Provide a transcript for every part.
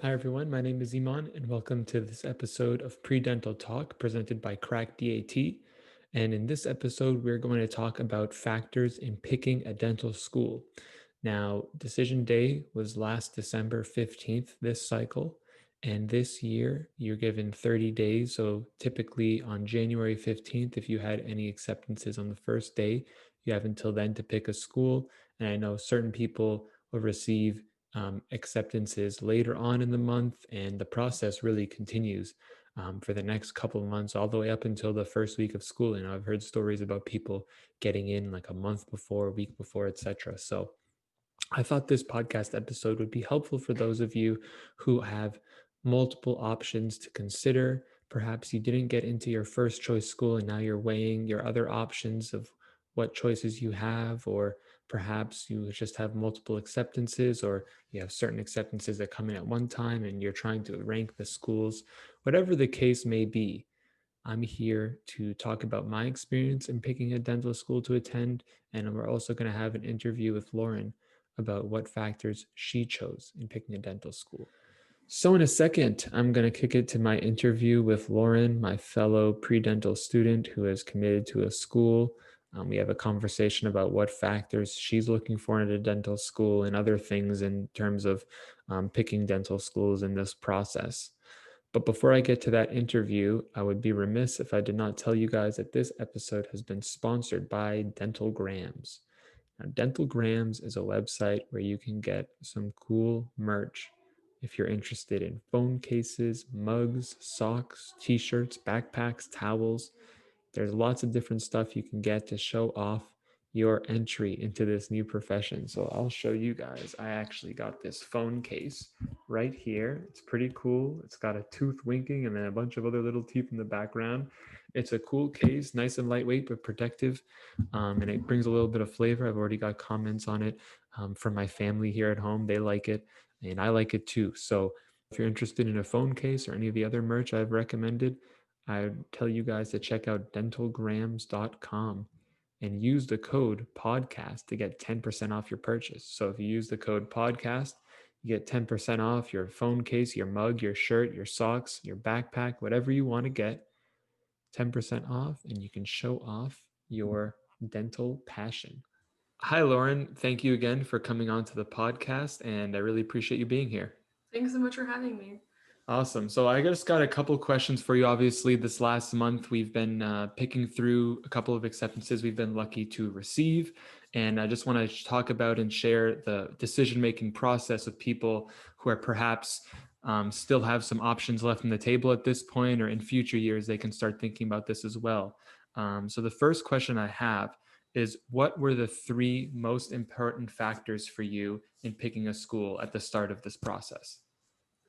Hi, everyone. My name is Iman, and welcome to this episode of PreDental Talk presented by Crack DAT. And in this episode, we're going to talk about factors in picking a dental school. Now, decision day was last December 15th this cycle. And this year, you're given 30 days. So typically on January 15th, if you had any acceptances on the first day, you have until then to pick a school. And I know certain people will receive acceptances later on in the month, and the process really continues for the next couple of months, all the way up until the first week of school. And I've heard stories about people getting in like a month before, a week before, etc. So I thought this podcast episode would be helpful for those of you who have multiple options to consider. Perhaps you didn't get into your first choice school and now you're weighing your other options of what choices you have, or perhaps you just have multiple acceptances, or you have certain acceptances that come in at one time and you're trying to rank the schools. Whatever the case may be, I'm here to talk about my experience in picking a dental school to attend, and we're also going to have an interview with Lauren about what factors she chose in picking a dental school. So, in a second, I'm going to kick it to my interview with Lauren, my fellow pre-dental student who is committed to a school. We have a conversation about what factors she's looking for in a dental school and other things in terms of picking dental schools in this process. But before I get to that interview, I would be remiss if I did not tell you guys that this episode has been sponsored by Dental Grams. Now, Dental Grams is a website where you can get some cool merch if you're interested in phone cases, mugs, socks, t-shirts, backpacks, towels. There's lots of different stuff you can get to show off your entry into this new profession. So I'll show you guys. I actually got this phone case right here. It's pretty cool. It's got a tooth winking and then a bunch of other little teeth in the background. It's a cool case, nice and lightweight, but protective. And it brings a little bit of flavor. I've already got comments on it from my family here at home. They like it, and I like it too. So if you're interested in a phone case or any of the other merch I've recommended, I tell you guys to check out dentalgrams.com and use the code podcast to get 10% off your purchase. So if you use the code podcast, you get 10% off your phone case, your mug, your shirt, your socks, your backpack, whatever you want to get, 10% off, and you can show off your dental passion. Hi, Lauren. Thank you again for coming on to the podcast, and I really appreciate you being here. Thanks so much for having me. Awesome. So I just got a couple questions for you. Obviously, this last month we've been picking through a couple of acceptances we've been lucky to receive, and I just want to talk about and share the decision-making process of people who are perhaps still have some options left on the table at this point, or in future years they can start thinking about this as well. So the first question I have is, what were the three most important factors for you in picking a school at the start of this process?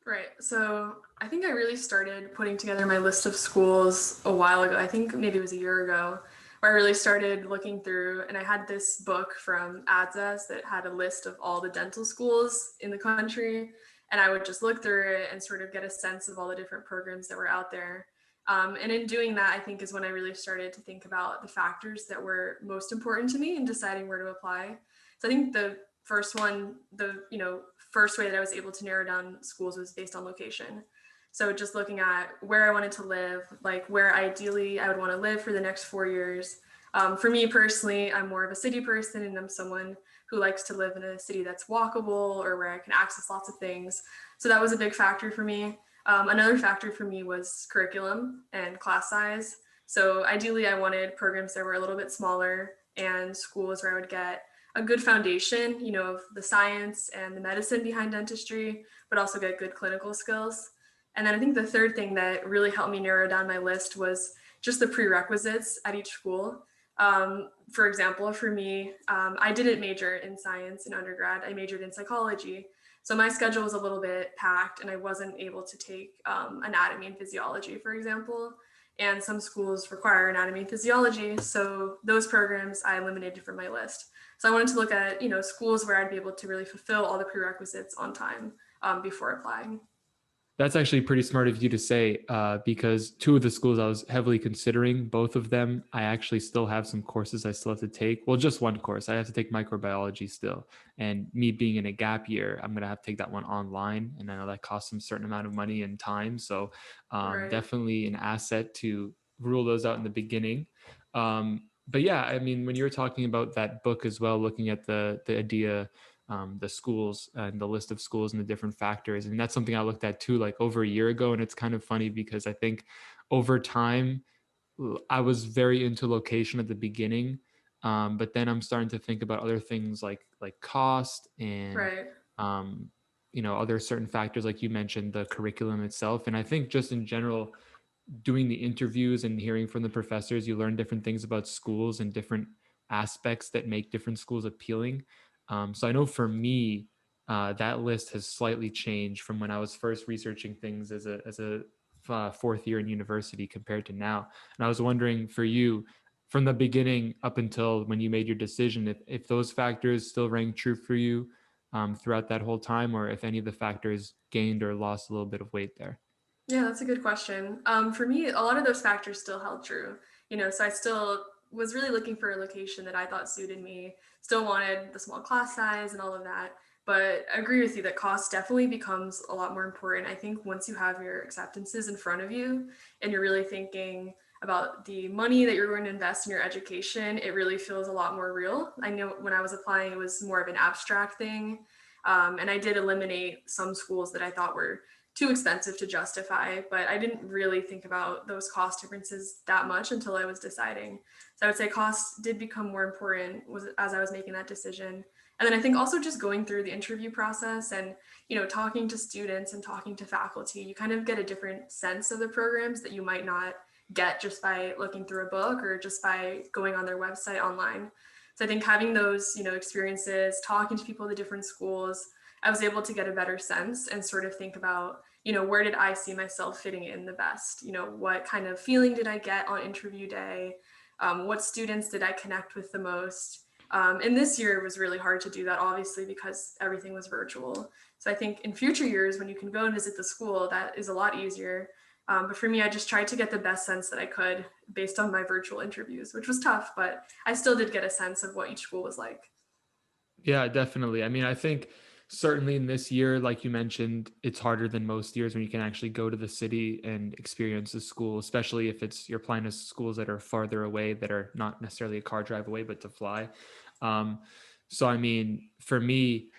Right. So I think I really started putting together my list of schools a while ago. I think maybe it was a year ago, where I really started looking through, and I had this book from Appl that had a list of all the dental schools in the country. And I would just look through it and sort of get a sense of all the different programs that were out there. And in doing that, I think is when I really started to think about the factors that were most important to me in deciding where to apply. So I think the first one, the first way that I was able to narrow down schools was based on location. So just looking at where I wanted to live, like where ideally I would want to live for the next 4 years. For me personally, I'm more of a city person, and I'm someone who likes to live in a city that's walkable or where I can access lots of things. So that was a big factor for me. Another factor for me was curriculum and class size. So ideally, I wanted programs that were a little bit smaller and schools where I would get a good foundation, of the science and the medicine behind dentistry, but also get good clinical skills. And then I think the third thing that really helped me narrow down my list was just the prerequisites at each school. For example, for me, I didn't major in science in undergrad. I majored in psychology. So my schedule was a little bit packed, and I wasn't able to take anatomy and physiology, for example. And some schools require anatomy and physiology. So those programs I eliminated from my list. So I wanted to look at, schools where I'd be able to really fulfill all the prerequisites on time before applying. That's actually pretty smart of you to say, because two of the schools I was heavily considering, both of them, I actually still have some courses I still have to take. Well, just one course. I have to take microbiology still. And me being in a gap year, I'm going to have to take that one online. And I know that costs some certain amount of money and time. So Right. definitely an asset to rule those out in the beginning. But yeah, I mean, when you were talking about that book as well, looking at the idea, the schools and the list of schools and the different factors. And that's something I looked at too, like over a year ago. And it's kind of funny because I think over time, I was very into location at the beginning. But then I'm starting to think about other things like cost and, Right. um, other certain factors, like you mentioned, the curriculum itself. And I think just in general, doing the interviews and hearing from the professors, you learn different things about schools and different aspects that make different schools appealing. So I know for me, that list has slightly changed from when I was first researching things as a fourth year in university compared to now. And I was wondering for you, from the beginning up until when you made your decision, if those factors still rang true for you throughout that whole time, or if any of the factors gained or lost a little bit of weight there. Yeah, that's a good question. For me, a lot of those factors still held true. So I still was really looking for a location that I thought suited me. Still wanted the small class size and all of that. But I agree with you that cost definitely becomes a lot more important. I think once you have your acceptances in front of you and you're really thinking about the money that you're going to invest in your education, it really feels a lot more real. I know when I was applying, it was more of an abstract thing. And I did eliminate some schools that I thought were too expensive to justify, but I didn't really think about those cost differences that much until I was deciding. So I would say cost did become more important as I was making that decision. And then I think also just going through the interview process and talking to students and talking to faculty, you kind of get a different sense of the programs that you might not get just by looking through a book or just by going on their website online. So I think having those experiences, talking to people at the different schools, I was able to get a better sense and sort of think about, where did I see myself fitting in the best? What kind of feeling did I get on interview day? What students did I connect with the most? And this year was really hard to do that, obviously, because everything was virtual. So I think in future years, when you can go and visit the school, that is a lot easier. But for me, I just tried to get the best sense that I could based on my virtual interviews, which was tough, but I still did get a sense of what each school was like. Yeah, definitely. I mean, I think certainly in this year, like you mentioned, it's harder than most years when you can actually go to the city and experience the school, especially if you're applying to schools that are farther away, that are not necessarily a car drive away, but to fly. Um, so, I mean, for me,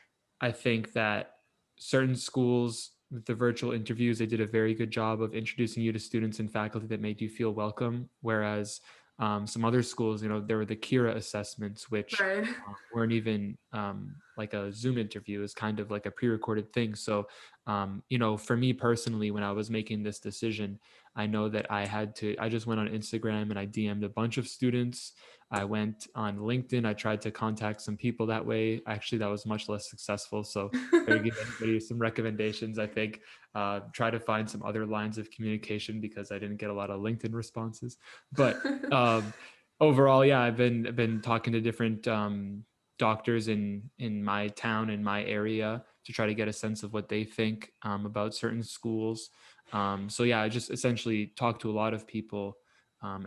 I think that certain schools with the virtual interviews, they did a very good job of introducing you to students and faculty that made you feel welcome. Whereas some other schools, there were the Kira assessments, which Right. weren't even like a Zoom interview, is kind of like a pre-recorded thing. So, for me personally, when I was making this decision, I know that I just went on Instagram and I DM'd a bunch of students. I went on LinkedIn. I tried to contact some people that way. Actually, that was much less successful. So, if I give anybody some recommendations, I think try to find some other lines of communication because I didn't get a lot of LinkedIn responses. But overall, yeah, I've been talking to different doctors in my town, in my area, to try to get a sense of what they think about certain schools. So yeah, I just essentially talked to a lot of people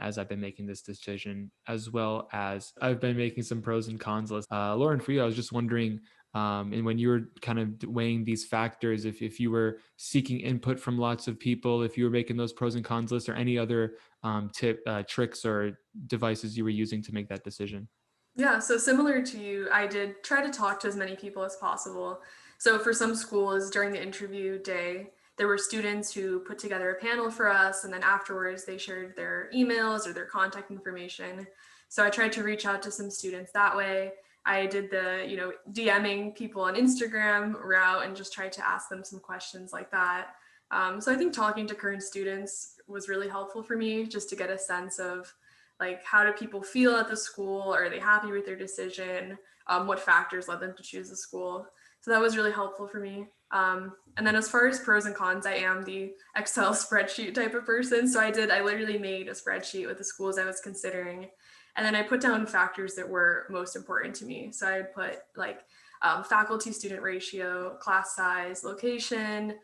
as I've been making this decision, as well as I've been making some pros and cons lists. Lauren, for you, I was just wondering, and when you were kind of weighing these factors, if you were seeking input from lots of people, if you were making those pros and cons lists, or any other tricks or devices you were using to make that decision. Yeah, so similar to you, I did try to talk to as many people as possible. So for some schools during the interview day, there were students who put together a panel for us, and then afterwards they shared their emails or their contact information. So I tried to reach out to some students that way. I did the, DMing people on Instagram route and just tried to ask them some questions like that. So I think talking to current students was really helpful for me just to get a sense of like how do people feel at the school, are they happy with their decision, what factors led them to choose the school. So that was really helpful for me. And then as far as pros and cons, I am the Excel spreadsheet type of person. So I literally made a spreadsheet with the schools I was considering, and then I put down factors that were most important to me. So I put like faculty student ratio, class size, location,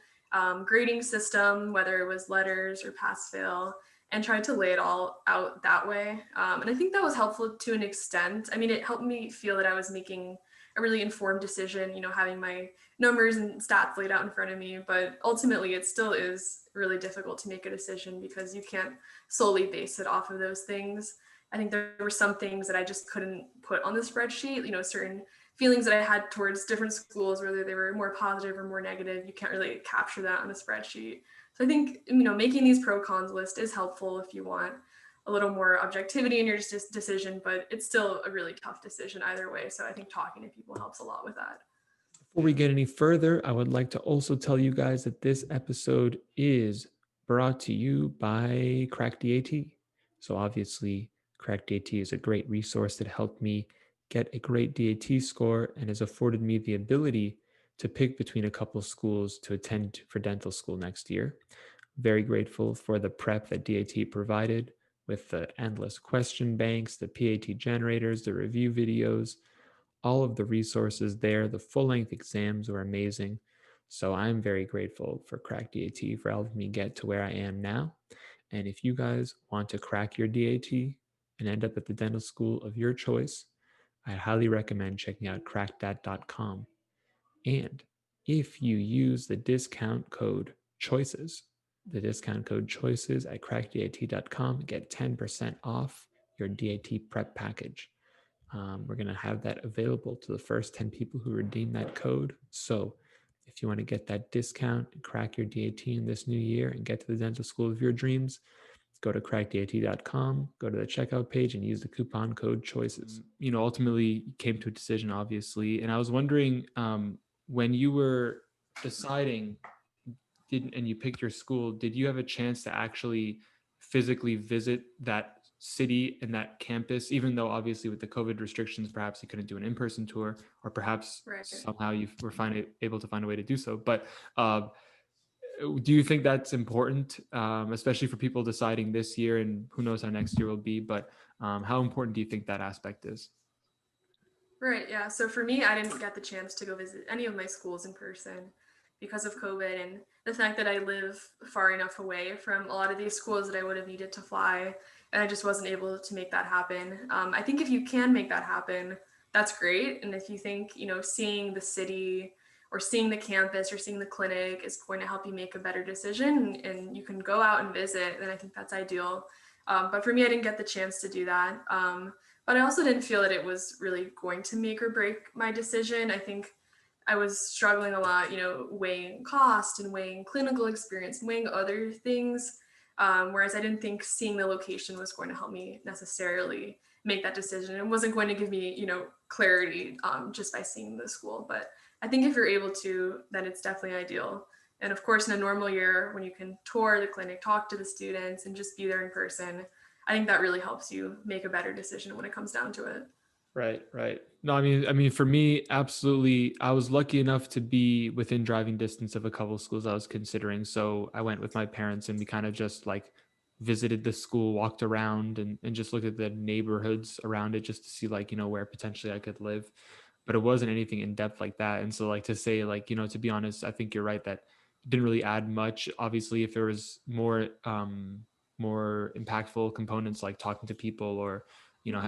grading system, whether it was letters or pass fail, and tried to lay it all out that way. And I think that was helpful to an extent. I mean, it helped me feel that I was making a really informed decision, having my numbers and stats laid out in front of me. But ultimately, it still is really difficult to make a decision because you can't solely base it off of those things. I think there were some things that I just couldn't put on the spreadsheet, certain feelings that I had towards different schools, whether they were more positive or more negative. You can't really capture that on a spreadsheet. So I think, making these pro cons list is helpful if you want a little more objectivity in your decision, but it's still a really tough decision either way. So I think talking to people helps a lot with that. Before we get any further, I would like to also tell you guys that this episode is brought to you by CrackDAT. So obviously, CrackDAT is a great resource that helped me get a great DAT score and has afforded me the ability to pick between a couple schools to attend for dental school next year. Very grateful for the prep that DAT provided with the endless question banks, the PAT generators, the review videos, all of the resources there. The full length exams were amazing. So I'm very grateful for Crack DAT for helping me get to where I am now. And if you guys want to crack your DAT and end up at the dental school of your choice, I highly recommend checking out crackdat.com. And if you use the discount code CHOICES, the discount code CHOICES at crackdat.com, get 10% off your DAT prep package. We're going to have that available to the first 10 people who redeem that code. So if you want to get that discount and crack your DAT in this new year and get to the dental school of your dreams, go to crackdat.com, go to the checkout page and use the coupon code choices. Ultimately came to a decision, obviously. And I was wondering, when you were deciding and you picked your school, did you have a chance to actually physically visit that city and that campus, even though obviously with the COVID restrictions, perhaps you couldn't do an in-person tour, or perhaps Right. somehow you were able to find a way to do so. But do you think that's important, especially for people deciding this year, and who knows how next year will be, but how important do you think that aspect is? Right. Yeah. So for me, I didn't get the chance to go visit any of my schools in person because of COVID and the fact that I live far enough away from a lot of these schools that I would have needed to fly. And I just wasn't able to make that happen. I think if you can make that happen, that's great. And if you think, seeing the city or seeing the campus or seeing the clinic is going to help you make a better decision and you can go out and visit, then I think that's ideal. But for me, I didn't get the chance to do that. But I also didn't feel that it was really going to make or break my decision. I think I was struggling a lot, weighing cost and weighing clinical experience and weighing other things. Whereas I didn't think seeing the location was going to help me necessarily make that decision. It wasn't going to give me, clarity just by seeing the school. But I think if you're able to, then it's definitely ideal. And of course, in a normal year, when you can tour the clinic, talk to the students, and just be there in person, I think that really helps you make a better decision when it comes down to it. Right, right. No, I mean, for me, absolutely. I was lucky enough to be within driving distance of a couple of schools I was considering. So I went with my parents and we kind of just like visited the school, walked around and just looked at the neighborhoods around it just to see like, where potentially I could live. But it wasn't anything in depth like that. And so like to say like, to be honest, I think you're right that it didn't really add much. Obviously, if there was more impactful components like talking to people or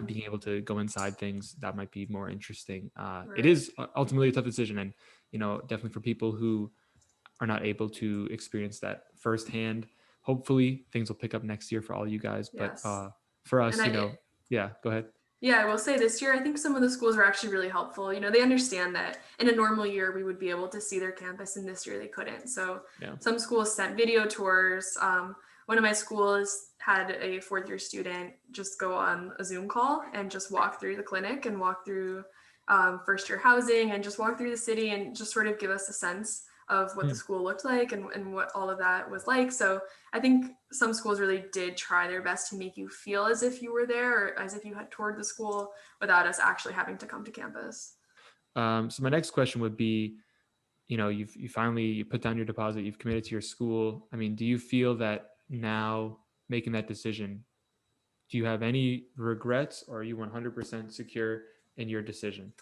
being able to go inside things, that might be more interesting. It Right. is ultimately a tough decision, and definitely for people who are not able to experience that firsthand. Hopefully, things will pick up next year for all you guys. But Yes. for And us, I, yeah, go ahead. yeah, I will say this year, I think some of the schools were actually really helpful. They understand that in a normal year, we would be able to see their campus, and this year they couldn't. So Yeah. some schools sent video tours. One of my schools had a fourth year student just go on a Zoom call and just walk through the clinic and walk through first year housing and just walk through the city and just sort of give us a sense of what the Hmm. school looked like and what all of that was like. So I think some schools really did try their best to make you feel as if you were there or as if you had toured the school without us actually having to come to campus. So my next question would be, you put down your deposit, you've committed to your school. I mean, do you feel that now making that decision, do you have any regrets, or are you 100% secure in your decision?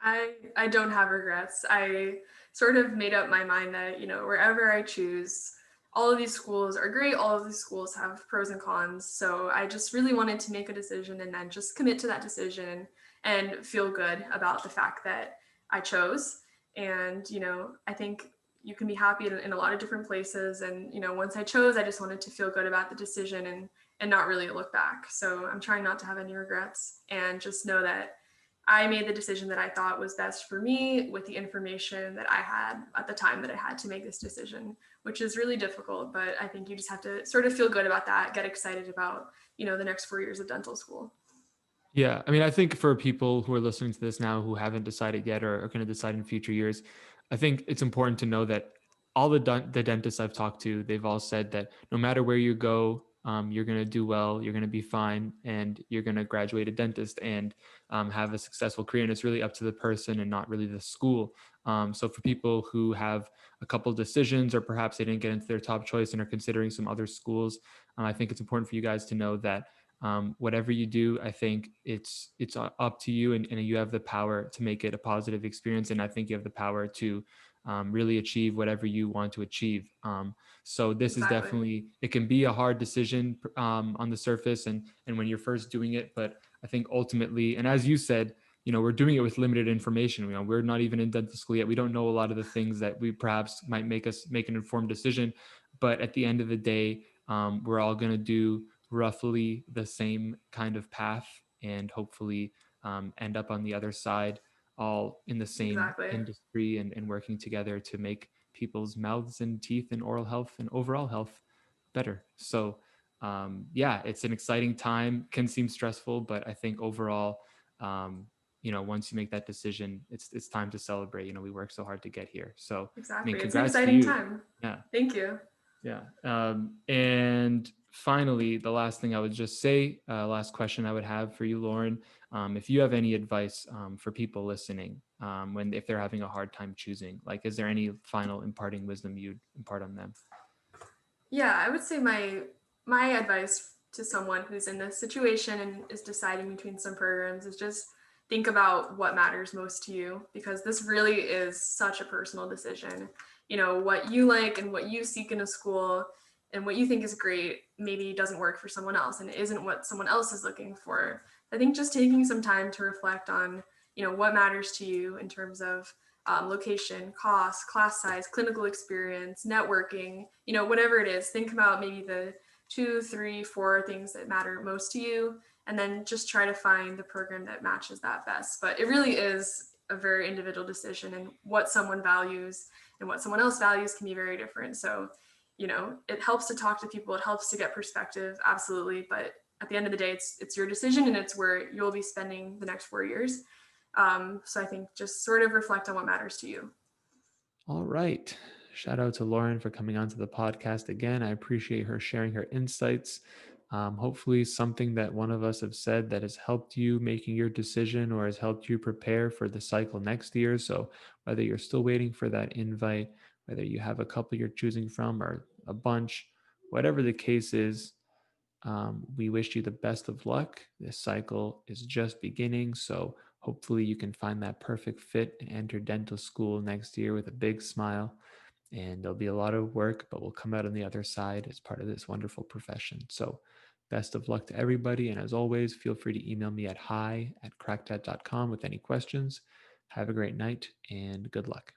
I don't have regrets. I sort of made up my mind that, wherever I choose, all of these schools are great. All of these schools have pros and cons. So I just really wanted to make a decision and then just commit to that decision and feel good about the fact that I chose. And, I think you can be happy in a lot of different places. And, once I chose, I just wanted to feel good about the decision and not really look back. So I'm trying not to have any regrets and just know that I made the decision that I thought was best for me with the information that I had at the time that I had to make this decision, which is really difficult. But I think you just have to sort of feel good about that, get excited about, the next 4 years of dental school. Yeah, I mean, I think for people who are listening to this now who haven't decided yet or are going to decide in future years, I think it's important to know that all the dentists I've talked to, they've all said that no matter where you go, you're going to do well, you're going to be fine, and you're going to graduate a dentist and have a successful career. And it's really up to the person and not really the school. So for people who have a couple decisions, or perhaps they didn't get into their top choice and are considering some other schools, I think it's important for you guys to know that whatever you do, I think it's up to you, and you have the power to make it a positive experience. And I think you have the power to really achieve whatever you want to achieve. So this is Exactly. definitely, it can be a hard decision on the surface and when you're first doing it, but I think ultimately, and as you said, we're doing it with limited information. We're not even in dental school yet. We don't know a lot of the things that we perhaps might make us make an informed decision. But at the end of the day, we're all going to do roughly the same kind of path and hopefully end up on the other side, all in the same Exactly. industry and working together to make people's mouths and teeth and oral health and overall health better. So, yeah, it's an exciting time, can seem stressful, but I think overall, once you make that decision, it's time to celebrate. We worked so hard to get here. So, I mean, Exactly. It's an congrats to exciting you. time. Yeah. Thank you. Yeah. And finally, the last thing I would just say, last question I would have for you, Lauren, if you have any advice for people listening if they're having a hard time choosing, like, is there any final imparting wisdom you'd impart on them? Yeah, I would say my advice to someone who's in this situation and is deciding between some programs is just think about what matters most to you because this really is such a personal decision. What you like and what you seek in a school and what you think is great maybe doesn't work for someone else and isn't what someone else is looking for. I think just taking some time to reflect on, what matters to you in terms of location, cost, class size, clinical experience, networking, whatever it is, think about maybe the two, three, four things that matter most to you, and then just try to find the program that matches that best. But it really is a very individual decision, and what someone values and what someone else values can be very different. So, it helps to talk to people, it helps to get perspective, absolutely. But at the end of the day, it's your decision, and it's where you'll be spending the next 4 years. So I think just sort of reflect on what matters to you. All right. Shout out to Lauren for coming onto the podcast again. I appreciate her sharing her insights. Hopefully, something that one of us have said that has helped you making your decision or has helped you prepare for the cycle next year. So, whether you're still waiting for that invite, whether you have a couple you're choosing from or a bunch, whatever the case is, we wish you the best of luck. This cycle is just beginning. So hopefully you can find that perfect fit and enter dental school next year with a big smile. And there'll be a lot of work, but we'll come out on the other side as part of this wonderful profession. So best of luck to everybody. And as always, feel free to email me at hi@crackdat.com with any questions. Have a great night and good luck.